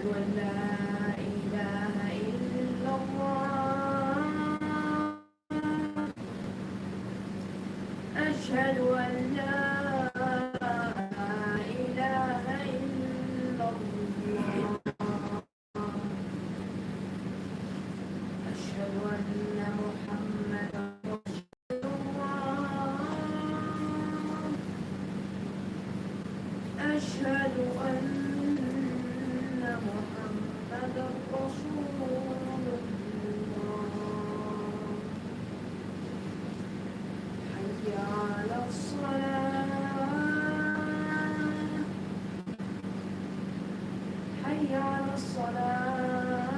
أن لا إله إلا الله أشهد أن لا إله إلا الله أشهد أن محمدا رسول الله أشهد أن محمدا رسول الله حي على الصلاة حي على الصلاة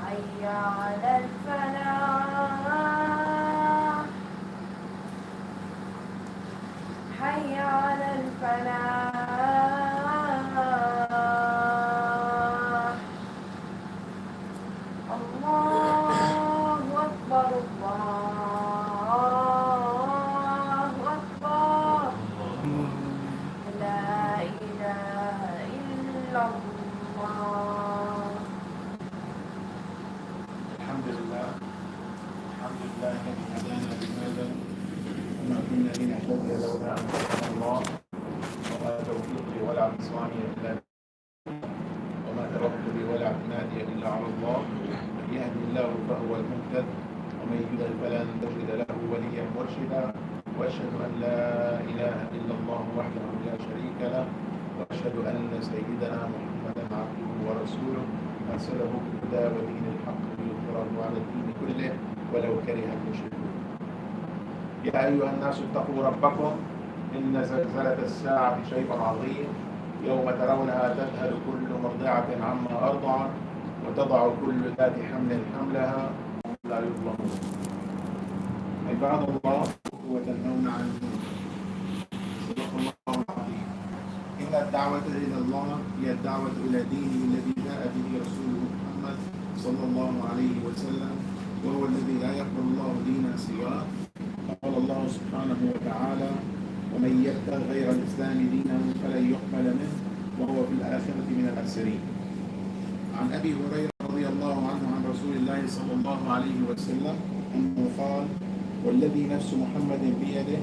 حي على الفلاح حي على الفلاح الله أكبر الله أكبر لا إله إلا الله. الحمد لله الذي هدانا لهذا وما كنا لنهتدي لولا أن هدانا الله وما توفيقي ولا اعتصامي إلا وما توكلي ولا اعتمادي إلا على الله من يهدي الله فهو المهتد ومن يضلل فلن تجد له وليا مرشدا وأشهد أن لا إله إلا الله وحده لا شريك له وأشهد أن سيدنا محمدا عبده ورسوله أرسله بالهدى ودين الحق ليظهره على الدين كله ولو كره المشركون. يا أيها الناس اتقوا ربكم إن زلزلة الساعة شيء عظيم يوم ترونها تذهل كل مرضعة عما أرضعت وتضع كل ذات حمل حملها وهم لا يظلمون. عباد الله وتنهون عن المنكر. صدق الله العظيم. إن الدعوة إلى الله هي الدعوة إلى دينه الذي جاء به رسوله محمد صلى الله عليه وسلم وهو الذي لا يقبل الله دينا سواه. قال الله سبحانه وتعالى ومن يبتغ غير الإسلام دينا فلن يقبل منه وهو في الآخرة من الخاسرين. عن أبي هريرة رضي الله عنه عن رسول الله صلى الله عليه وسلم أنه قال والذي نفس محمد بيده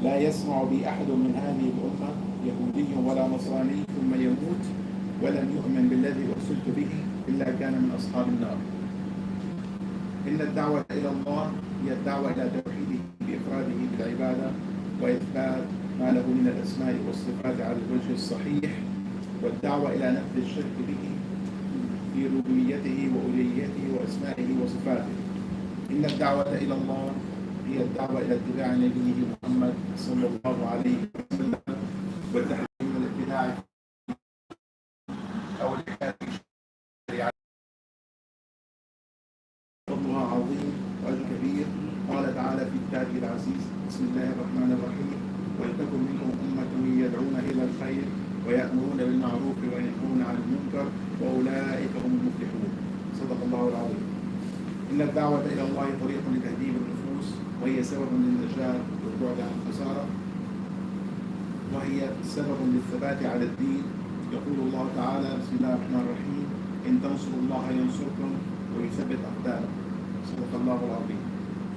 لا يسمع بي أحد من هذه الأمة يهودي ولا نصراني ثم يموت ولم يؤمن بالذي أرسلت به إلا كان من أصحاب النار. إن الدعوة إلى الله هي الدعوة إلى توحيده بإفراده بالعبادة وإثبات ما له من الأسماء والصفات على الوجه الصحيح والدعوة إلى نفذ الشرك به في ربوبيته وألوهيته وأسمائه وصفاته. إن الدعوة إلى الله هي الدعوة إلى اتباع نبيه محمد صلى الله عليه وسلم والتحذير من الابتداع أو الإلحاد في الشريعة. فضلها عظيم وأجر كبير. قال تعالى في كتابه العزيز بسم الله الرحمن الرحيم ولتكن منكم أمة يدعون إلى الخير ويأمرون بالمعروف وينهون عن المنكر وأولئك هم المفلحون. صدق الله العظيم. إن الدعوة إلى الله طريق لتهذيب النفوس وهي سبب للنجاة والبعد عن الخسارة وهي سبب للثبات على الدين. يقول الله تعالى بسم الله الرحمن الرحيم إن تنصروا الله ينصركم ويثبت أقدامكم. صدق الله العظيم.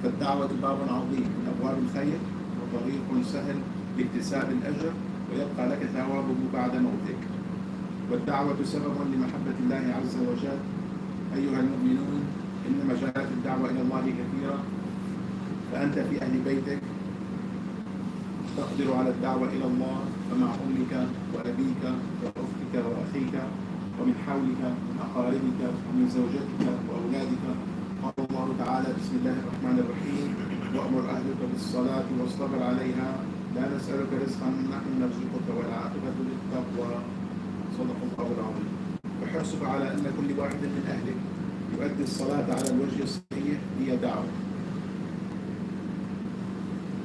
فالدعوة باب عظيم من أبواب الخير وطريق سهل لاكتساب الأجر ويبقى لك ثوابه بعد موتك. والدعوة سبب لمحبة الله عز وجل. أيها المؤمنون إن مجالات الدعوة إلى الله كثيرة فأنت في أهل بيتك تقدر على الدعوة إلى الله فمع أمك وأبيك وأختك وأخيك ومن حولك من أقاربك ومن زوجتك وأولادك. قال الله تعالى بسم الله الرحمن الرحيم وأمر أهلك بالصلاة واصطبر عليها لا نسألك رزقا نحن نرزقك والعاقبة للتقوى. صدق الله العظيم. وحرصك على أن كل واحد من أهلك يؤدي الصلاة على الوجه الصحيح هي دعوة.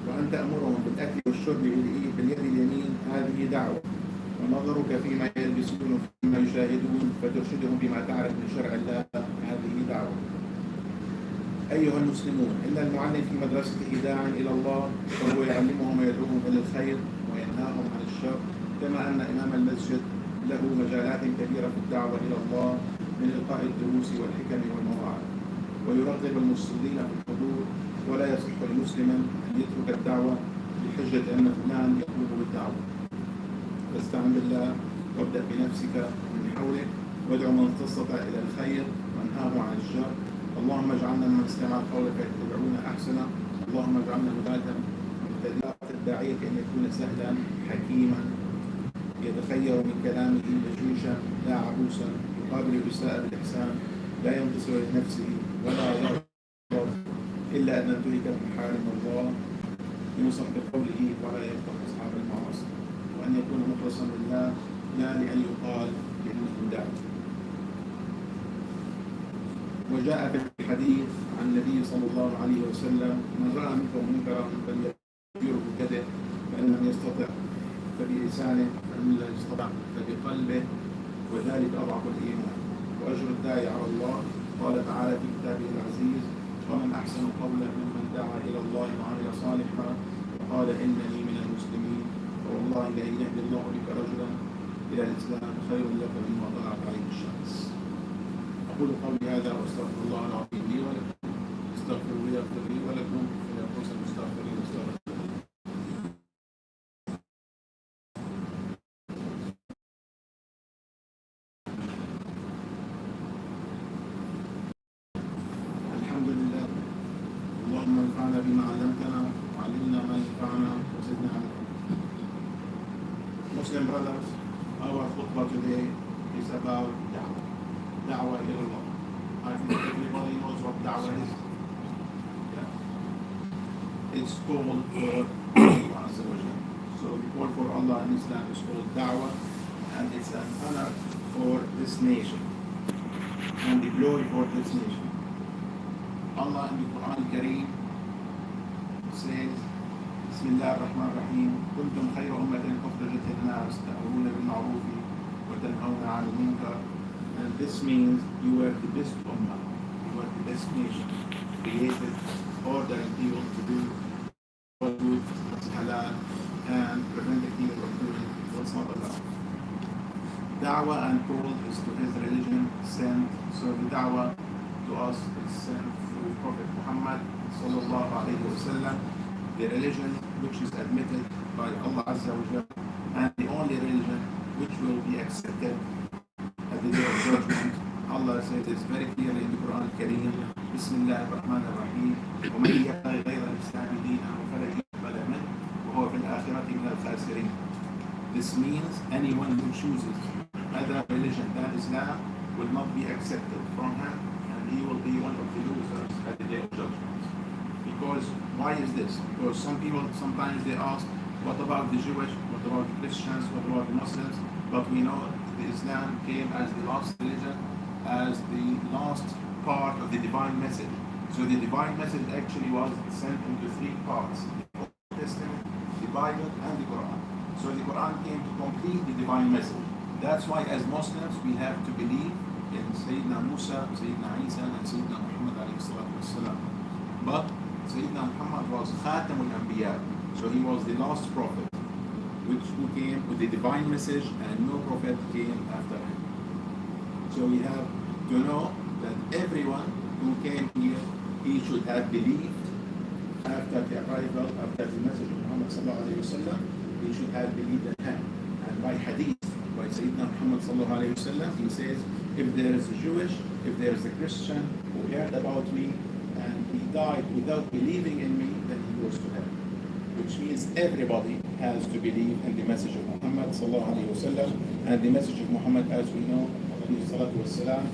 وأن تأمرهم بالأكل والشرب باليد اليمين هذه دعوة. ونظرك فيما يلبسون وفيما يشاهدون فترشدهم بما تعرف من شرع الله هذه دعوة. أيها المسلمون إن المعلم في مدرسته داعٍ إلى الله فهو يعلمهم ويدعوهم إلى الخير وينهاهم عن الشر، كما أن إمام المسجد له مجالات كبيرة في الدعوة إلى الله من إلقاء الدروس والحكم والمواعظ، ويرغب المصلين في الحضور، ولا يصح لمسلم أن يترك الدعوة بحجة أن فلان يطلب بالدعوة. فاستعن بالله وابدأ بنفسك ومن حولك، وادع من تستطع إلى الخير وانهاه عن الشر. اللهم اجعلنا من استمع القول فيتبعون أحسنه. اللهم اجعلنا هداة مهتدين. الداعية أن يكون سهلا حكيما يتخير من كلامه بشوشا لا عبوسا، يقابل الإساءة بالإحسان، لا ينتصر لنفسه ولا يغضب إلا أن تدرك بمحارم الله، ينصح بقوله ولا يفتح أصحاب المعاصي، وأن يكون مخلصا لله لا لأن يقال بأنه داعي. وجاء في الحديث عن النبي صلى الله عليه وسلم: من رأى منكم منكرا فليغيره بيده، فإن لم يستطع فبلسانه، فإن لم يستطع فبقلبه، وذلك أضعف الإيمان. وأجر الداعي على الله قال تعالى في كتابه العزيز: ومن أحسن قولا ممن دعا إلى الله وعمل صالحا وقال إنني من المسلمين. والله لئن يهدي الله بك رجلا إلى الإسلام خير لك مما طلعت عليه الشمس. أقول قولي هذا وأستغفر الله العظيم لي ولكم، استغفروا لي يغفر لي ولكم، فليقول المستغفرين استغفر. الحمد لله. اللهم انفعنا بما علمتنا وعلمنا ما ينفعنا وزدنا علما. Muslim brothers, our khutbah today is about da'wah. Da'wah ila Allah. I think everybody knows what da'wah is. Yeah. It's called for Allah. So the call for Allah in Islam is called da'wah, and it's an honor for this nation and the glory for this nation. Allah in the Quran al-Kareem says: Bismillah ar-Rahman ar-Rahim, kuntum khayra ummatin ukhrijat lin-nas ta'muruna bil-ma'ruf wa tanhawna 'anil munkar. And this means you were the best ummah, you were the best nation, created, ordering people to do what's good, what's halal, and preventing people from doing what's not allowed. Da'wah and call is to his religion sent, so the da'wah to us is sent through Prophet Muhammad sallallahu alayhi wa sallam, the religion which is admitted by Allah Azza wa Jalla, and the only religion which will be accepted at the day of judgment. Allah says this very clearly in the Quran al-Kareem: Bismillah ar-Rahman ar-Rahim, وَمَنْ يَبْتَغِ غَيْرَ الْإِسْلَامِ دِينًا فَلَنْ يُقْبَلَ مِنْهُ وَهُوَ فِي الْآخِرَةِ مِنَ الْخَاسِرِينَ. This means anyone who chooses other religion than Islam will not be accepted from him, and he will be one of the losers at the day of judgment. Because why is this? Because some people sometimes they ask, what about the Jewish, what about the Christians, what about the Muslims? But we know the Islam came as the last religion, as the last part of the divine message. So the divine message actually was sent into three parts: the Old Testament, the Bible, and the Quran. So the Quran came to complete the divine message. That's why as Muslims we have to believe in Sayyidina Musa, Sayyidina Isa, and Sayyidina Muhammad alayhi salatu wassalam. But Sayyidina Muhammad was Khatam al-Anbiya, so he was the last prophet who came with the divine message, and no prophet came after him. So we have to know that everyone who came here, he should have believed after the arrival, after the message of Muhammad sallallahu alayhi wa sallam, he should have believed in him. And by hadith, by Sayyidina Muhammad sallallahu alayhi wa sallam, he says, if there is a Jewish, if there is a Christian who heard about me and he died without believing in me, then he goes to heaven. Which means everybody has to believe in the message of Muhammad sallallahu alayhi wa sallam. And the message of Muhammad, as we know, alayhi salatu wassalam,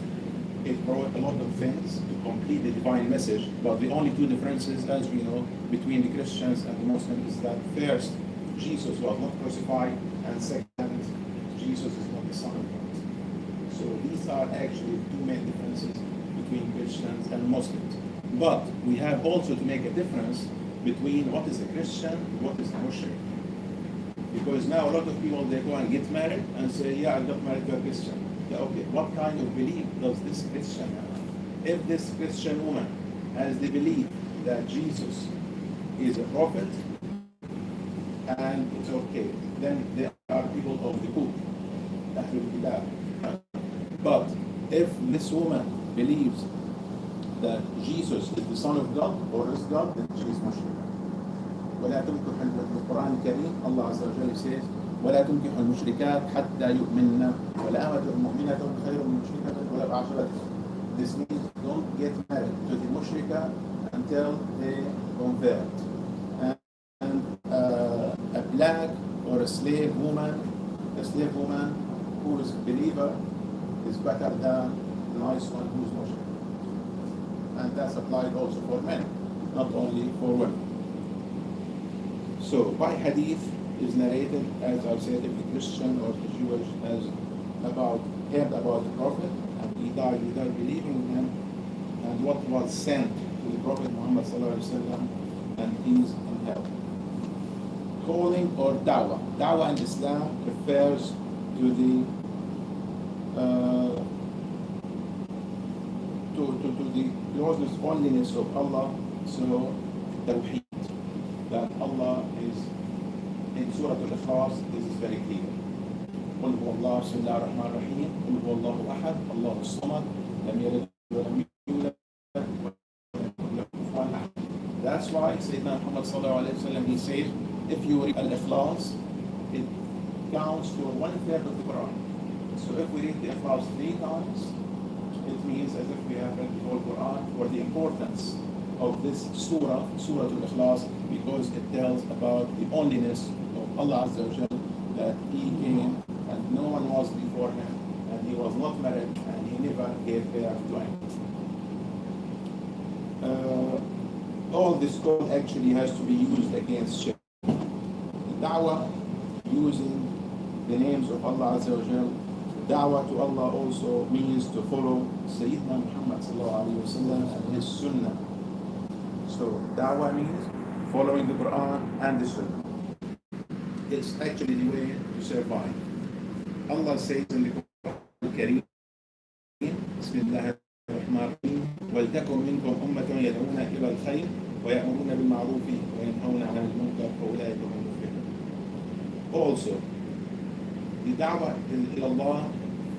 it brought a lot of things to complete the divine message. But the only two differences, as we know, between the Christians and the Muslims is that first, Jesus was not crucified, and second, Jesus is not the Son of God. So these are actually two main differences between Christians and Muslims. But we have also to make a difference between what is a Christian and what is a Muslim. Because now a lot of people, they go and get married and say, yeah, I got married to a Christian. Yeah, okay, what kind of belief does this Christian have? If this Christian woman as they believe that Jesus is a prophet, and it's okay. Then they are people of the book, Ahlul Kitab. But if this woman believes that Jesus is the Son of God or is God, then she is Muslim. ولا تنكح القرآن الكريم الله عز وجل says ولا تنكح المشركات حتى يؤمنن ولا أمة مؤمنة خير من مشركة ولا أعجبتكم. This means don't get married to the mushrika until they convert. And a black or a slave woman who is a believer is better than a nice one who is mushrik. And that's applied also for men, not only for women. So by hadith is narrated, as I said, if the Christian or the Jewish has heard about the Prophet and he died without believing in him and what was sent to the Prophet Muhammad sallallahu alaihi wasallam, and he's in hell. Calling or da'wah. Da'wah in Islam refers to the closeness, onliness of Allah. So tawheed, that Allah is in Surah Al-Ikhlas, this is very clear. قل هو الله بسم الله الرحمن الرحيم قل هو الله أحد الله الصمد لم يلد ولم يولد ولم يكن له كفوا أحد. That's why Sayyidina Muhammad sallallahu alayhi wa sallam, he says, if you read Al-Ikhlas, it counts for 1/3 of the Quran. So if we read the Ikhlas 3 times, it means as if we have read the whole Quran, for the importance of this surah, Surah Al-Ikhlas, because it tells about the onlyness of Allah Azza wa Jal, that He came and no one was before Him, and He was not married, and He never gave birth to anyone. All this code actually has to be used against shirk. Da'wah, using the names of Allah Azza wa Jal. Da'wah to Allah also means to follow Sayyidina Muhammad sallallahu alayhi wa sallam and his sunnah. So da'wah means following the Quran and the sunnah. It's actually the way to survive. Allah says in the Quran al-Kareem, Bismillah ar-Rahman ar-Rahim, وَلْتَكُمْ مِنْكُمْ أُمَّةٌ يَدْعُونَ إِلَى الْخَيْرِ وَيَأْمُرُونَ بِالْمَعْرُوفِ وَيَنْهَوْنَ عَنِ الْمُنكَرِ وَأُولَٰئِكَ هُمُ الْمُفْلِحُونَ. Also, the da'wah to Allah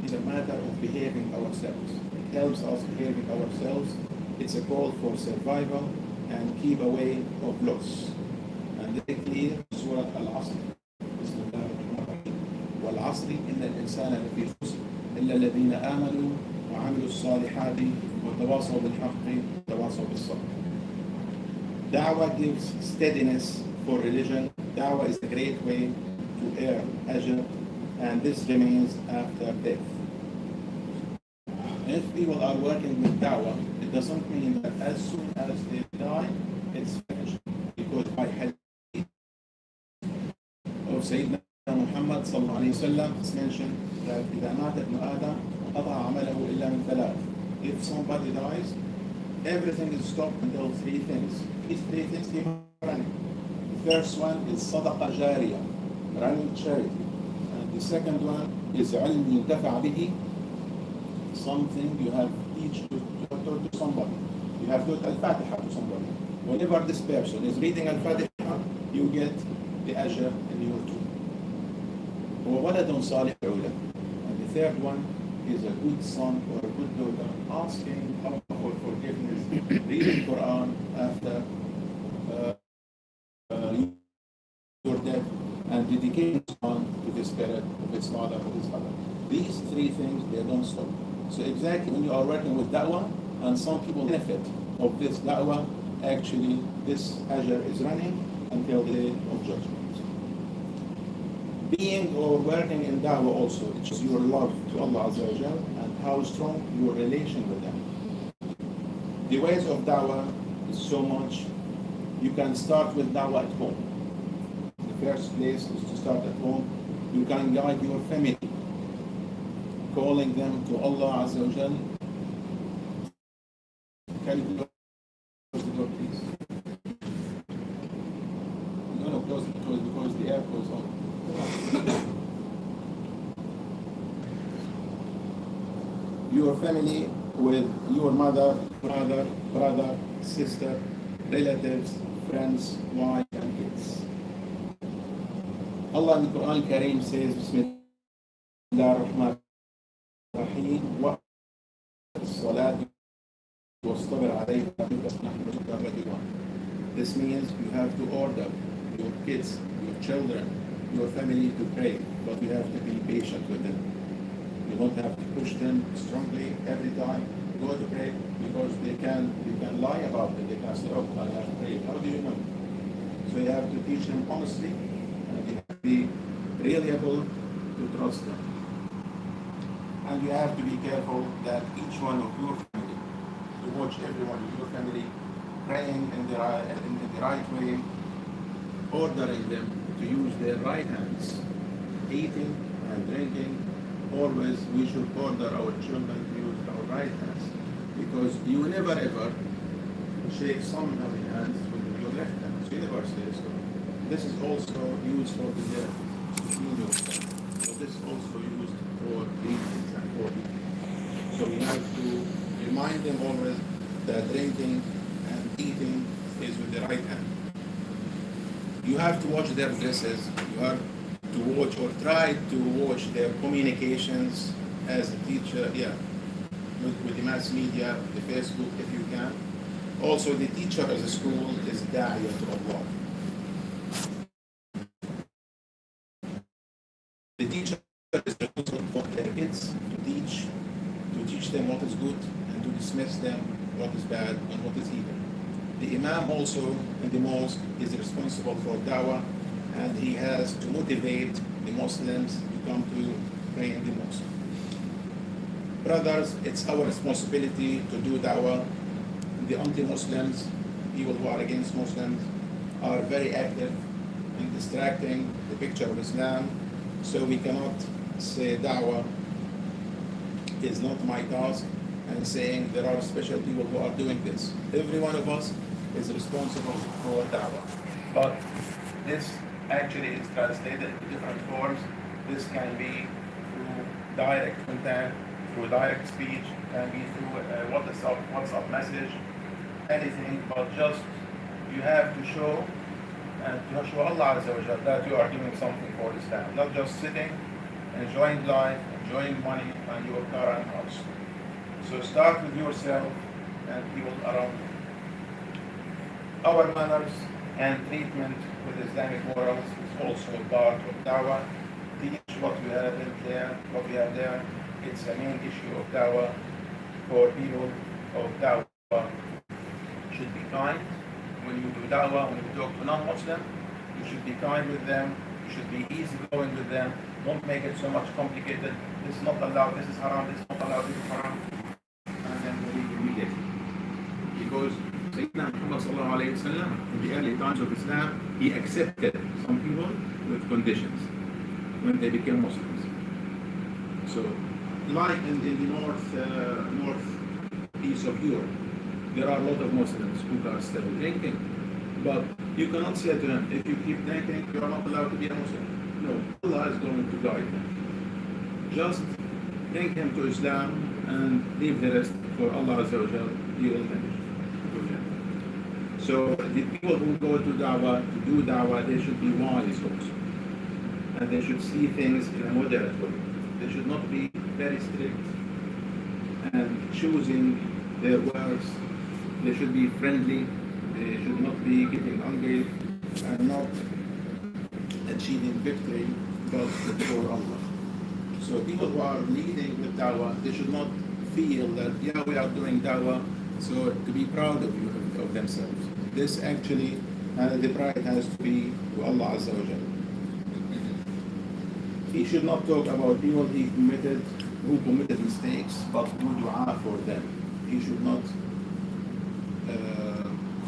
is a matter of behaving ourselves. It helps us behaving ourselves. It's a call for survival and keep away of loss. And they clear Surah Al-Asr. والعصر إن الإنسان لفي خسر إلا الذين آمنوا وعملوا الصالحات وتواصوا بالحق وتواصوا بالصبر. Da'wah gives steadiness for religion. Da'wah is a great way to earn ajr, and this remains after death. If people are working with da'wah, it doesn't mean that as soon as they die, it's finished. Because by hadith of Sayyidina Muhammad sallallahu alayhi wa sallam, it's mentioned that إذا مات ابن آدم قطع عمله إلا من ثلاث. If somebody dies, everything is stopped until 3 things. These 3 things keep running. The first one is صدقة جارية, running charity. And the second one is علم ينتفع به, something you have teach to somebody. You have taught Al-Fatiha to somebody. Whenever this person is reading Al-Fatiha, you get the ajr in your too. وَوَلَدٌ صَالِحٌ يُولَدُ. And the third one is a good son or a good daughter asking Allah for forgiveness, reading Quran after your death, and dedicating son to the spirit of his father or his mother. These 3 things, they don't stop. So exactly when you are working with da'wah, and some people benefit of this da'wah, actually this ajr is running until the day of judgment. Being or working in da'wah also, it shows your love to Allah Azza wa Jal and how strong your relation with Him. The ways of da'wah is so much. You can start with da'wah at home. The first place is to start at home. You can guide your family, calling them to Allah Azza wa Jal. Can you close the door, please? No, close it because the air goes on. Your family with your mother, brother, sister, relatives, friends, wife, and kids. Allah in the Quran Kareem says, Bismillah ar-Rahman ar-Rahim, wa salat wastabir alayha. This means you have to order your kids, your children, your family to pray, but you have to be patient with them. You don't have to push them strongly every time. Go to pray because they can lie about it. They can say, oh, I have to pray. How do you know? So you have to teach them honestly, and you have to be reliable to trust them. And you have to be careful that each one of your family, to watch everyone in your family praying in the right way, ordering them to use their right hands, eating and drinking. Always we should order our children to use our right hands, because you never ever shake someone's hands with your left hand. So you never say so. This is also used for the deaf. So this is also used for eating and for eating. So we have to remind them always that drinking and eating is with the right hand. You have to watch their dresses. You have to watch or try to watch their communications as a teacher, with the mass media, the Facebook if you can. Also the teacher as a school is da'iyah to Allah. The teacher is responsible for their kids to teach them what is good and to dismiss them what is bad and what is evil. The Imam also in the mosque is responsible for da'wah, and he has to motivate the Muslims to come to pray in the mosque. Brothers, it's our responsibility to do da'wah. The anti-Muslims, people who are against Muslims, are very active in distracting the picture of Islam, so we cannot say da'wah is not my task and saying there are special people who are doing this. Every one of us is responsible for da'wah. But this actually is translated in different forms. This can be through direct contact, through direct speech, can be through WhatsApp message, anything, but just you have to show and to show Allah Azza wa Jalla that you are doing something for Islam, not just sitting, enjoying life, enjoying money and your car and house. So start with yourself and people around you. Our manners and treatment with Islamic morals is also part of da'wah. Teach what we have there. It's a main issue of da'wah for people of da'wah. Should be kind. When you do da'wah, when you talk to non-Muslim, you should be kind with them. You should be easygoing with them. Don't make it so much complicated. This is not allowed, this is haram, this is not allowed, this is haram. And then we leave immediately. Because Sayyidina Muhammad sallallahu alayhi wa sallam, in the early times of Islam, he accepted some people with conditions when they became Muslims. So, like in the north east of Europe, there are a lot of Muslims who are still drinking. But you cannot say to them, if you keep drinking, you are not allowed to be a Muslim. No, Allah is going to guide them. Just bring him to Islam and leave the rest for Allah Azza wa Jal. He will manage. So the people who go to da'wah, to do da'wah, they should be wise also. And they should see things in a moderate way. They should not be very strict and choosing their words. They should be friendly. They should not be getting angry and not achieving victory, but for Allah. So people who are leading with da'wah, they should not feel that, we are doing da'wah, so to be proud of themselves. This actually, the pride has to be to Allah Azza wa Jalla. He should not talk about people who committed mistakes, but do dua for them. He should not,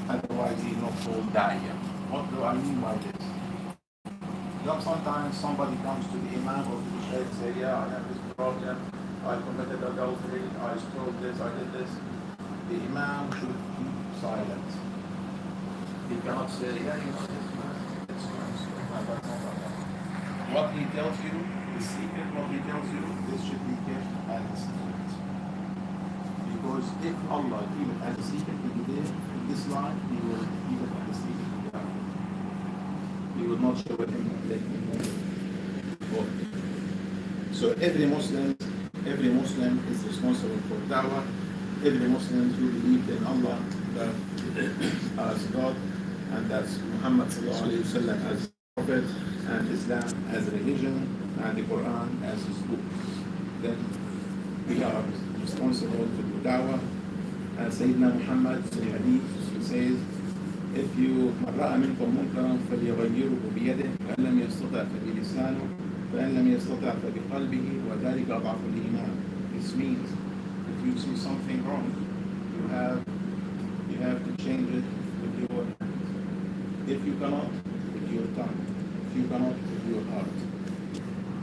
otherwise he is not called da'iyah. What do I mean by this? Sometimes somebody comes to the Imam or to the Shaykh and say, I have this problem, I committed adultery, I stole this, I did this. The Imam should keep silent. He cannot say, what he tells you, the secret, what he tells you, this should be kept as a secret. Because if Allah keep it as a secret in this life, He will keep it as a secret. He will not show it in the So every Muslim is responsible for da'wah. Every Muslim who believes in Allah as God, and that's Muhammad ﷺ as Prophet, and Islam as religion, and the Quran as his book. Then we are responsible to do da'wah. And Sayyidina Muhammad in the hadith, he says, if you من رأى منكم منكرا فليغيره بيده فإن لم يستطع فبلسانه فإن لم يستطع فبقلبه وذلك أضعف الإيمان. This means if you see something wrong, you have to change it with your hands. If you cannot, with your tongue. If you cannot, with your heart.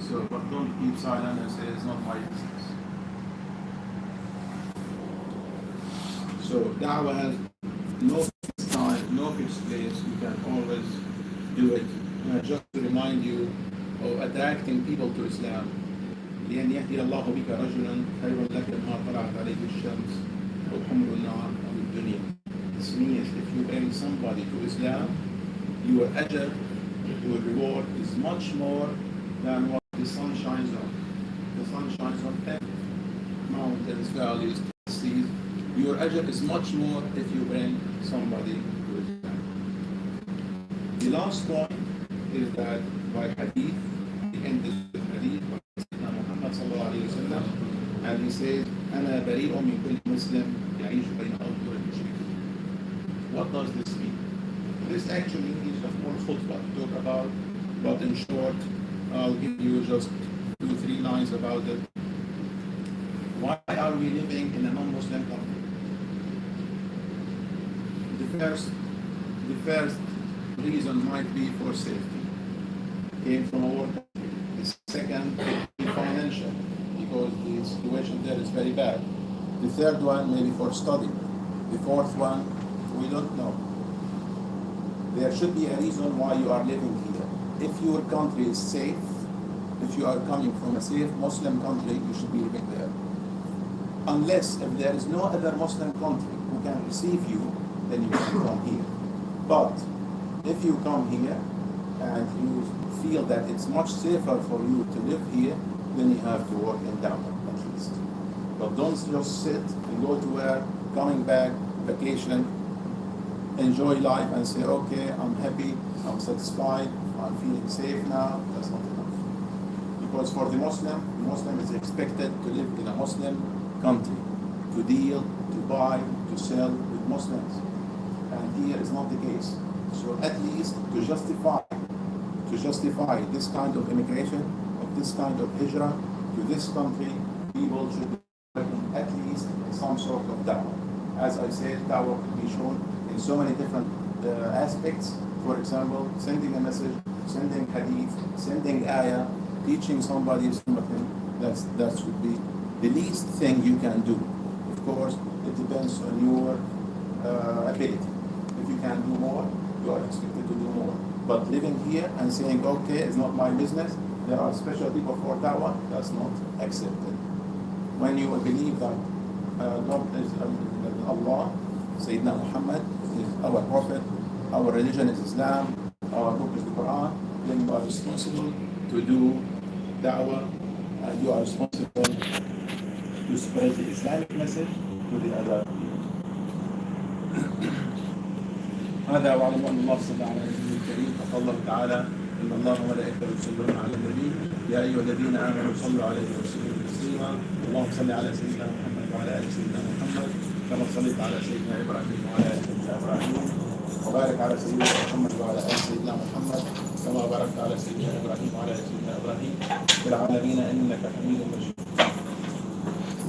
So, but don't keep silent and say it's not my business. So da'wah has no fixed time, no fixed place. You can always do it. Just to remind you of attracting people to Islam. لأن يهدي الله بك رجلا خير لك ما طلعت عليه الشمس أو حمر النعام أو الدنيا. This means if you bring somebody to Islam, your ajr, your reward is much more than what the sun shines on. The sun shines on mountains, valleys, seas. Your ajr is much more if you bring somebody to Islam. The last point is that by hadith, the end of the hadith by Muhammad sallallahu alayhi wa sallam, and he says, أنا بريء من كل مسلم يعيش بين أظهر المشركين. What does this mean? This actually is a whole khutbah to talk about, but in short, I'll give you just 2-3 lines about it. Why are we living in a non-Muslim country? The first reason might be for safety. Came from a war country. The second is financial, because the situation there is very bad. The third one maybe for study. The fourth one, we don't know. There should be a reason why you are living here. If your country is safe, if you are coming from a safe Muslim country, you should be living there. Unless if there is no other Muslim country who can receive you, then you can come here. But if you come here and you feel that it's much safer for you to live here, then you have to work in Dawah at least. But don't just sit and go to work, coming back, vacation, enjoy life and say, okay, I'm happy, I'm satisfied, I'm feeling safe now. That's not enough. Because for the Muslim is expected to live in a Muslim country, to deal, to buy, to sell with Muslims. And here is not the case. So at least to justify this kind of immigration, of this kind of hijrah to this country, people should be working at least some sort of da'wah. As I said, da'wah could be shown in so many different aspects. For example, sending a message, sending hadith, sending ayah, teaching somebody something. That should be the least thing you can do. Of course, it depends on your ability. If you can do more, you are expected to do more. But living here and saying, okay, it's not my business, there are special people for da'wah, that's not accepted. When you believe that God is Allah, Sayyidina Muhammad is our Prophet, our religion is Islam, our book is the Quran, then you are responsible to do da'wah, and you are responsible to spread the Islamic message to the other people. هذا وعلم أن الله صلى على نبيه الكريم فقال الله تعالى إن الله وملائكته يصلون على النبي يا أيها الذين آمنوا صلوا عليه وسلموا تسليما اللهم صل على سيدنا محمد وعلى آل سيدنا محمد كما صليت على سيدنا إبراهيم وعلى آل سيدنا إبراهيم وبارك على سيدنا محمد وعلى آل سيدنا محمد كما باركت على سيدنا إبراهيم وعلى آل سيدنا إبراهيم في العالمين إنك حميد مجيد.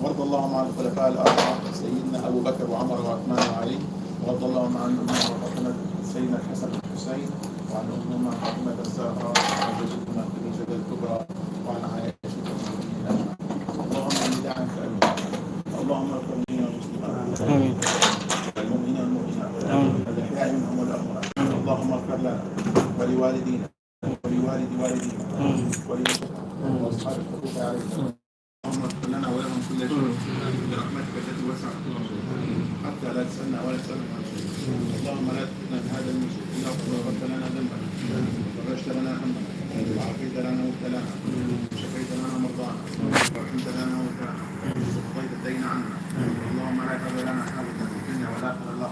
وارض اللهم عن الخلفاء الأربعة سيدنا أبو بكر وعمر وعثمان وعلي وارض اللهم عن أمنا وفاطمة سيدنا الحسن والحسين وعن أمنا فاطمة الزهراء وعن زوجتنا خديجة الكبرى وعن عائشة المؤمنين اللهم إني داعٍ فأمين اللهم اغفر لنا المسلمين والمؤمنين والمؤمنات الأحياء منهم والأموات اللهم اغفر لنا ولوالدينا ولوالد والدينا ولأصحاب الحقوق علينا اللهم اللهم اغفر لنا ولهم كل شيء برحمتك التي وسعت كل شيء حتى لا تسألنا ولا تسألنا عن شيء. اللهم لا تفتنا بهذا المسجد إلا غفرت لنا ذنبنا وفرجت لنا همنا وعافيت لنا مبتلانا وشفيت لنا مرضانا ورحمت لنا موتانا وقضيت الدين عنا. اللهم لا تدع لنا حاجة في الدنيا والآخرة إلا